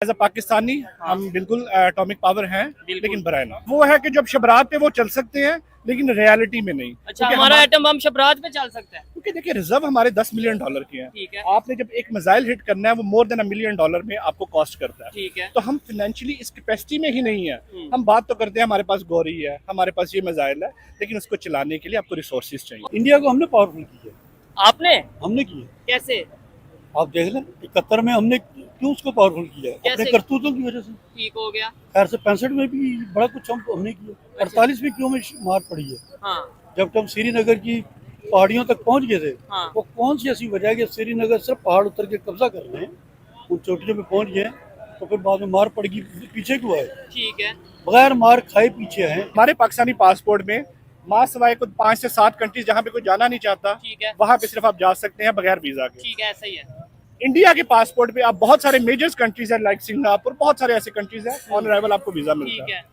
As a Pakistani हम बिल्कुल atomic power हैं, लेकिन बराए ना वो है कि जब शबरात पे वो चल सकते हैं लेकिन रियलिटी में नहीं। अच्छा, हमारा एटम बम शबरात पे चल सकता है क्योंकि देखिए रिजर्व हमारे 10 मिलियन डॉलर के हैं। ठीक है। आपने जब एक मिसाइल हिट करना है वो मोर देन $1 मिलियन में आपको कॉस्ट करता है। ठीक है। तो हम फाइनेंशियली इस कैपेसिटी में ही नहीं है। हम बात तो करते हैं हमारे पास गौरी है, हमारे पास ये मिसाइल है, लेकिन उसको चलाने के लिए आपको रिसोर्सेज चाहिए। इंडिया को हमने पावरफुल किया, आपने किया। कैसे? आप देख लें 71 में हमने क्यों उसको पावरफुल किया, अपने कैसे? करतूतों की वजह से। ठीक हो गया। खैर से 65 में भी बड़ा कुछ हमने किया। 48 में क्यों हमें मार पड़ी है, हाँ जब हम श्रीनगर की पहाड़ियों तक पहुंच गए थे। हाँ। वो कौन सी ऐसी वजह है कि श्रीनगर से पहाड़ उतर के कब्जा कर रहे हैं, उन चोटियों पे पहुंच गए, तो फिर बाद में मार पड़ेगी, पीछे क्यों आए? ठीक है। बगैर मार खाए पीछे हैं। हमारे पाकिस्तानी पासपोर्ट में माँ सवाए कुछ 5 से 7 कंट्रीज जहाँ पे कोई जाना नहीं चाहता, ठीक है। वहाँ पे सिर्फ आप जा सकते हैं बगैर वीजा के। ठीक है, सही है। इंडिया के पासपोर्ट पे आप बहुत सारे मेजर कंट्रीज है लाइक सिंगापुर, बहुत सारे ऐसे कंट्रीज हैं ऑन अराइवल आपको वीजा मिलता ठीक है। है।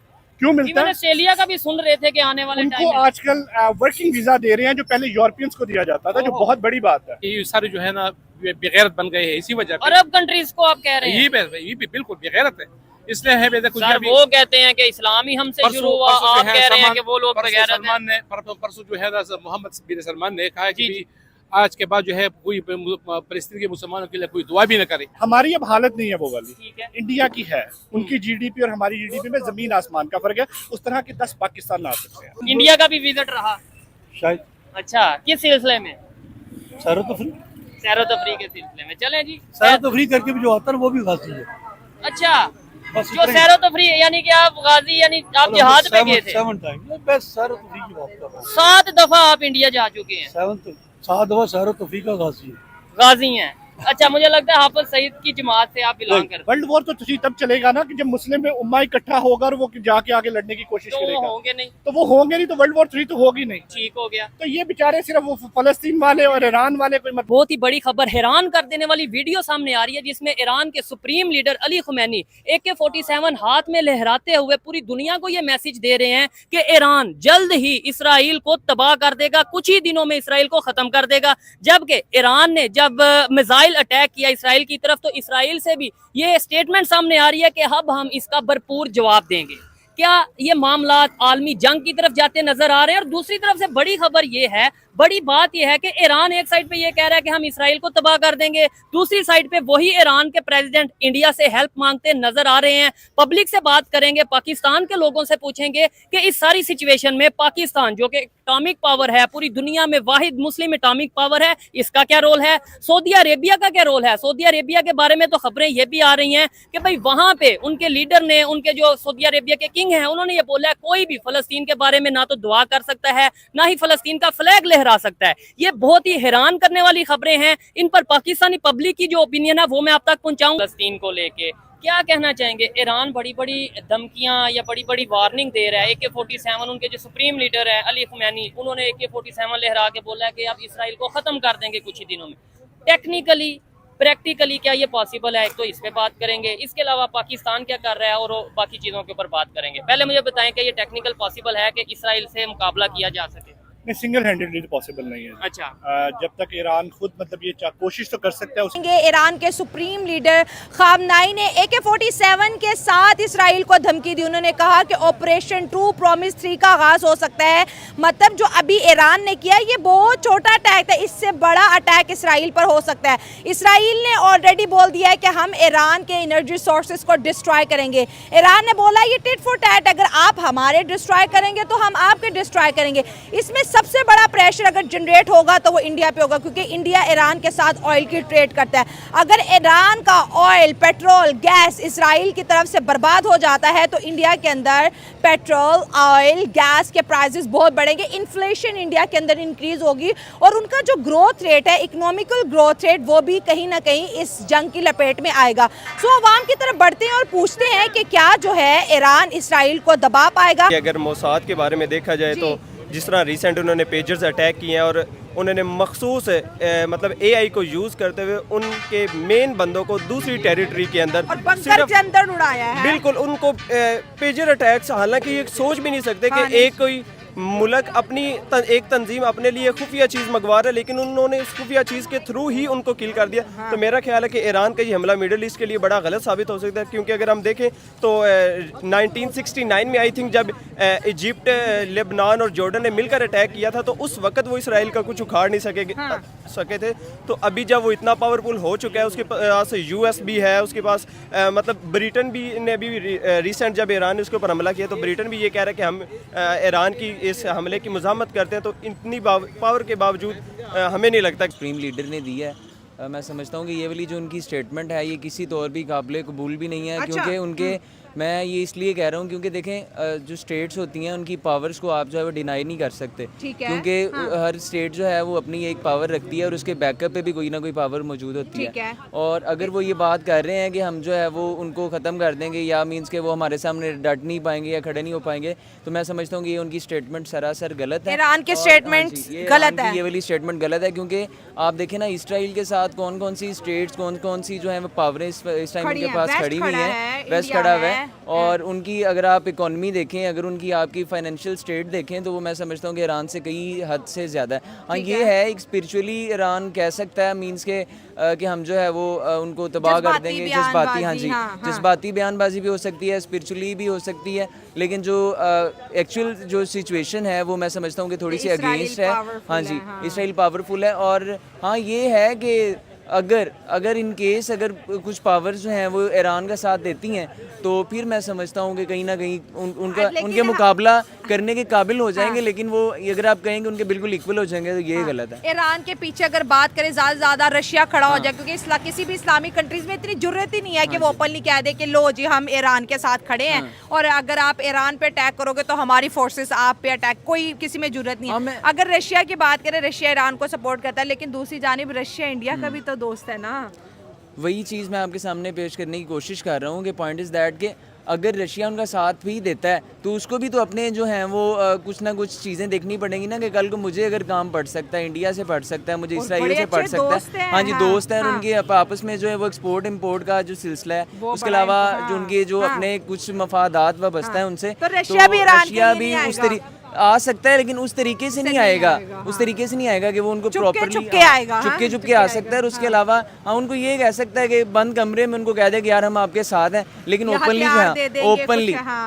क्यों मिलता है? ऑस्ट्रेलिया का भी सुन रहे थे कि आने वाले उनको टाइम में आजकल वर्किंग वीजा दे रहे हैं जो पहले यूरोपियंस को दिया जाता था, जो बहुत बड़ी बात है। ये सारे जो है ना बेगैरत बन गए हैं, इसी वजह से अरब कंट्रीज को आप कह रहे हैं। ये भी बिल्कुल बेगैरत है। इसलिए है कुछ सर वो कहते हैं कि इस्लाम ही हमसे शुरू हुआ, आप कह रहे हैं कि वो लोग बेगैरत हैं। परसों जो है ना मोहम्मद बिन सलमान ने कहा कि आज के बाद जो है कोई फलस्तीन के मुसलमानों के लिए कोई दुआ भी न करे। हमारी अब हालत नहीं है वो वाली, ठीक है। इंडिया की है। उनकी जीडीपी और हमारी जीडीपी में जमीन आसमान का फर्क है। उस तरह के 10 पाकिस्तान ला सकते हैं। इंडिया का भी विजिट रहा। शायद अच्छा, किस सिलसिले में? सैरो तफरी सैरो तफरी के सिलसिले में। चलें जी। सैरो तफरी करके भी जो आता है वो भी गाजी है। अच्छा, बस जो इतना ही। सैरो तफरी यानी कि आप गाजी यानी आप जिहाद पे गए थे। 7 टाइम बस सैरो तफरी की बात कर रहा हूँ। 7 दफा आप इंडिया जा चुके हैं। 7 दफा सैरो तफरी का गाजी है। गाजी हैं। अच्छा, मुझे लगता है हाफिज सईद की जमात से आप बिलोंग करते हैं। वर्ल्ड वॉर तो तब चलेगा ना कि जब मुस्लिम में उम्मा इकट्ठा होगा और वो जाके आगे लड़ने की कोशिश तो वो करेगा। होंगे नहीं। तो वो होंगे नहीं तो वर्ल्ड वॉर 3 तो होगी नहीं। ठीक हो गया। तो ये बेचारे सिर्फ वो फलस्तीन वाले और ईरान वाले कोई मतलब। बहुत ही बड़ी खबर, हैरान कर देने वाली वीडियो सामने आ रही है जिसमें ईरान के supreme leader Ali Khomeini AK-47 हाथ में लहराते हुए पूरी दुनिया को ये मैसेज दे रहे हैं कि ईरान जल्द ही इसराइल को तबाह कर देगा, कुछ ही दिनों में इसराइल को खत्म कर देगा। जबकि ईरान ने जब मिसाइल अटैक किया इसराइल की तरफ, तो इसराइल से भी ये स्टेटमेंट सामने आ रही है कि अब हम इसका भरपूर जवाब देंगे। क्या ये मामला आलमी जंग की तरफ जाते नजर आ रहे हैं? और दूसरी तरफ से बड़ी खबर ये है, बड़ी बात यह है कि ईरान एक साइड पे ये कह रहा है कि हम इसराइल को तबाह कर देंगे, दूसरी साइड पे वही ईरान के प्रेसिडेंट इंडिया से हेल्प मांगते नजर आ रहे हैं। पब्लिक से बात करेंगे, पाकिस्तान के लोगों से पूछेंगे कि इस सारी सिचुएशन में पाकिस्तान जो कि एटॉमिक पावर है, पूरी दुनिया में वाहिद मुस्लिम एटॉमिक पावर है, इसका क्या रोल है? सऊदी अरेबिया का क्या रोल है? सऊदी अरेबिया के बारे में तो खबरें ये भी आ रही हैं कि भाई वहां पे उनके लीडर ने, उनके जो सऊदी अरेबिया के किंग हैं, उन्होंने ये बोला है कोई भी फलस्तीन के बारे में ना तो दुआ कर सकता है, ना ही फलस्तीन का फ्लैग लहरा सकता है। ये बहुत ही हैरान करने वाली खबरें हैं। इन पर पाकिस्तानी पब्लिक की जो ओपिनियन है वो मैं आप तक पहुंचाऊं। फलस्तीन को लेके क्या कहना चाहेंगे? ईरान बड़ी बड़ी धमकियां या बड़ी बड़ी वार्निंग दे रहा है। AK-47 उनके जो सुप्रीम लीडर है अली खुमैनी, उन्होंने AK-47 लहरा के बोला है कि अब इसराइल को खत्म कर देंगे कुछ ही दिनों में। टेक्निकली प्रैक्टिकली क्या ये पॉसिबल है? एक तो इस पे बात करेंगे, इसके अलावा पाकिस्तान क्या कर रहा है और बाकी चीजों के ऊपर बात करेंगे। पहले मुझे बताएं कि ये टेक्निकल पॉसिबल है कि इसराइल से मुकाबला किया जा सके? नहीं, सिंगल हैंडेडली तो पॉसिबल नहीं है। अच्छा, जब तक ईरान खुद मतलब ये कोशिश तो कर सकता है ईरान के सुप्रीम लीडर खामनाई ने AK-47 के साथ इसराइल को धमकी दी। उन्होंने कहा कि ऑपरेशन ट्रू प्रॉमिस 3 का आगाज हो सकता है। मतलब जो अभी ईरान ने किया ये बहुत छोटा अटैक था, इससे बड़ा अटैक इसराइल पर हो सकता है। इसराइल ने ऑलरेडी बोल दिया है कि हम ईरान के एनर्जी सोर्सेज को डिस्ट्रॉय करेंगे। ईरान ने बोला ये टिट फॉर टैट, अगर आप हमारे डिस्ट्रॉय करेंगे तो हम आपके डिस्ट्रॉय करेंगे। इसमें सबसे बड़ा प्रेशर अगर जनरेट होगा तो वो इंडिया पे होगा, क्योंकि इंडिया ईरान के साथ ऑयल की ट्रेड करता है। अगर ईरान का ऑयल, पेट्रोल, गैस इसराइल की तरफ से बर्बाद हो जाता है तो इंडिया के अंदर पेट्रोल, ऑयल, गैस के प्राइसेस बहुत बढ़ेंगे, इन्फ्लेशन इंडिया के अंदर इंक्रीज होगी और उनका जो ग्रोथ रेट है, इकोनॉमिकल ग्रोथ रेट, वो भी कहीं ना कहीं इस जंग की लपेट में आएगा। सो अवाम की तरफ बढ़ते हैं और पूछते हैं कि क्या जो है ईरान इसराइल को दबा पाएगा? अगर मोसाद के बारे में देखा जाए तो जिस तरह रिसेंट उन्होंने पेजर्स अटैक किए हैं और उन्होंने मखसूस मतलब AI को यूज़ करते हुए उनके मेन बंदों को दूसरी टेरिटरी के अंदर और बंकर के अंदर उड़ाया है। बिल्कुल उनको पेजर अटैक्स, हालांकि ये सोच भी नहीं सकते कि एक कोई मुल्क अपनी एक तंजीम अपने लिए खुफिया चीज़ मंगवा रहा है, लेकिन उन्होंने इस खुफिया चीज़ के थ्रू ही उनको किल कर दिया। तो मेरा ख्याल है कि ईरान का ये हमला मिडल ईस्ट के लिए बड़ा गलत साबित हो सकता है, क्योंकि अगर हम देखें तो 1969 में आई थिंक जब इजिप्ट, लेबनान और जॉर्डन ने मिलकर अटैक किया था, तो उस वक्त वो इसराइल का कुछ उखाड़ नहीं सके थे। तो अभी जब वो इतना पावरफुल हो चुका है, उसके पास यूएस भी है, उसके पास मतलब ब्रिटेन भी ने भी रिसेंट जब ईरान ने उसके ऊपर हमला किया तो ब्रिटेन भी ये कह रहा है कि हम ईरान की इस हमले की मज़ामत करते हैं। तो इतनी पावर के बावजूद हमें नहीं लगता सुप्रीम लीडर ने दी है। मैं समझता हूँ कि ये वाली जो उनकी स्टेटमेंट है ये किसी तौर भी काबिल कबूल भी नहीं है। अच्छा। क्योंकि उनके मैं ये इसलिए कह रहा हूँ क्योंकि देखें जो स्टेट्स होती हैं उनकी पावर्स को आप जो है वो डिनाई नहीं कर सकते, ठीक है। क्योंकि हर स्टेट जो है वो अपनी एक पावर रखती है और उसके बैकअप पे भी कोई ना कोई पावर मौजूद होती ठीक है। और अगर वो ये बात कर रहे हैं कि हम जो है वो उनको ख़त्म कर देंगे या मीन्स के वो हमारे सामने डट नहीं पाएंगे या खड़े नहीं हो पाएंगे, तो मैं समझता हूँ कि ये उनकी स्टेटमेंट सरासर गलत है। ईरान की और स्टेटमेंट हाँ जी, ये गलत ईरान की है। ये वाली स्टेटमेंट गलत है, क्योंकि आप देखें ना इसराइल के साथ कौन कौन सी स्टेट्स कौन कौन सी जो है वो पावरें इस टाइम खड़ी उनके हैं। पास वेस्ट खड़ी हुई खड़ा है, हैं, वेस्ट इंडिया खड़ा हुआ है। है। और उनकी अगर आप इकोनॉमी देखें, अगर उनकी आपकी फाइनेंशियल स्टेट देखें, तो वो मैं समझता हूँ कि ईरान से कई हद से ज़्यादा है। हाँ ये है एक स्पिरिचुअली ईरान कह सकता है, मीन्स के कि हम जो है वो उनको तबाह कर जज्बाती देंगे, जज्बाती, हाँ जी, हाँ, हाँ। जज्बाती बयानबाजी भी हो सकती है, स्पिरिचुअली भी हो सकती है, लेकिन जो एक्चुअल जो सिचुएशन है वो मैं समझता हूँ कि थोड़ी सी इसराइल अगेंस्ट है। powerful हाँ जी, है, हाँ। इसराइल पावरफुल है। और हाँ ये है कि अगर इन केस अगर कुछ पावर्स जो हैं वो ईरान का साथ देती हैं, तो फिर मैं समझता हूँ कि कहीं ना कहीं उनके मुकाबला करने के काबिल हो जाएंगे। लेकिन वो अगर आप कहेंगे उनके बिल्कुल इक्वल हो जाएंगे तो ये गलत है। ईरान के पीछे अगर बात करें ज़्यादा से ज़्यादा रशिया खड़ा हो जाए, क्योंकि किसी भी इस्लामिक कंट्रीज में इतनी जरूरत ही नहीं है कि वो ओपनली कह दे कि लो जी हम ईरान के साथ खड़े हैं, और अगर आप ईरान पे अटैक करोगे तो हमारी फोर्सेस आप पे अटैक, कोई किसी में जरूरत नहीं है। अगर रशिया की बात करें, रशिया ईरान को सपोर्ट करता है, लेकिन दूसरी जानिब रशिया इंडिया का भी तो दोस्त है ना। वही चीज़ मैं आपके सामने पेश करने की कोशिश कर रहा हूँ कि पॉइंट इज़ दैट कि अगर रशिया उनका साथ भी देता है तो उसको भी तो अपने जो हैं वो कुछ ना कुछ चीज़ें देखनी पड़ेंगी ना, कि कल को मुझे अगर काम पड़ सकता है, इंडिया से पड़ सकता है, मुझे इसराइल से पड़ सकता है। हाँ जी, दोस्त है। और उनके आपस में जो है वो एक्सपोर्ट इम्पोर्ट का जो सिलसिला है, उसके अलावा जो उनके जो अपने कुछ मफादात वाबस्ता है उनसे, तो रशिया भी उस तरीके आ सकता है, लेकिन उस तरीके से नहीं आएगा। उस तरीके से नहीं आएगा कि वो उनको प्रॉपर्ली चुपके आएगा, चुपके आ सकता है। और उसके अलावा हाँ उनको ये कह सकता है कि बंद कमरे में उनको कह दे कि यार हम आपके साथ हैं, लेकिन ओपनली जो है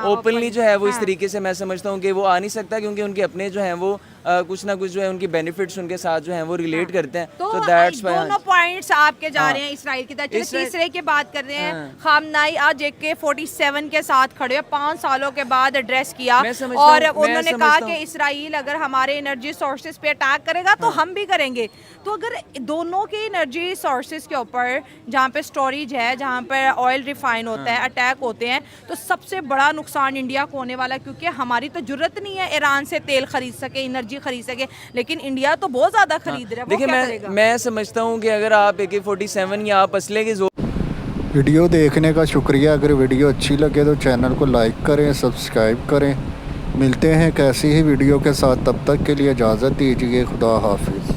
ओपनली जो है वो इस तरीके से मैं समझता हूँ कि वो आ नहीं सकता, क्योंकि उनके अपने जो हैं वो कुछ ना कुछ जो है उनके बेनिफिट्स उनके साथ जो हैं वो रिलेट करते हैं। तो दैट्स दोनों पॉइंट्स आपके जा रहे हैं इसराइल की तरफ। चलिए तीसरे की बात कर रहे हैं। खामनाई आज AK-47 के साथ खड़े हुए, 5 सालों के बाद एड्रेस किया और उन्होंने कहा कि इसराइल अगर हमारे एनर्जी सोर्सेज पे अटैक करेगा तो हम भी करेंगे। तो अगर दोनों के एनर्जी सोर्सेज के ऊपर जहाँ पे स्टोरेज है, जहाँ पे ऑयल रिफाइन होता है, अटैक होते हैं, तो सबसे बड़ा नुकसान इंडिया को होने वाला है, क्योंकि हमारी तो जरूरत नहीं है ईरान से तेल खरीद सके, एनर्जी खरीद सके, लेकिन इंडिया तो बहुत ज्यादा खरीद रहा है। देखिए मैं समझता हूँ कि अगर आप AK-47 या आप असले के वीडियो देखने का शुक्रिया। अगर वीडियो अच्छी लगे तो चैनल को लाइक करें, सब्सक्राइब करें। मिलते हैं कैसी ही वीडियो के साथ, तब तक के लिए इजाज़त दीजिए। खुदा हाफिज़।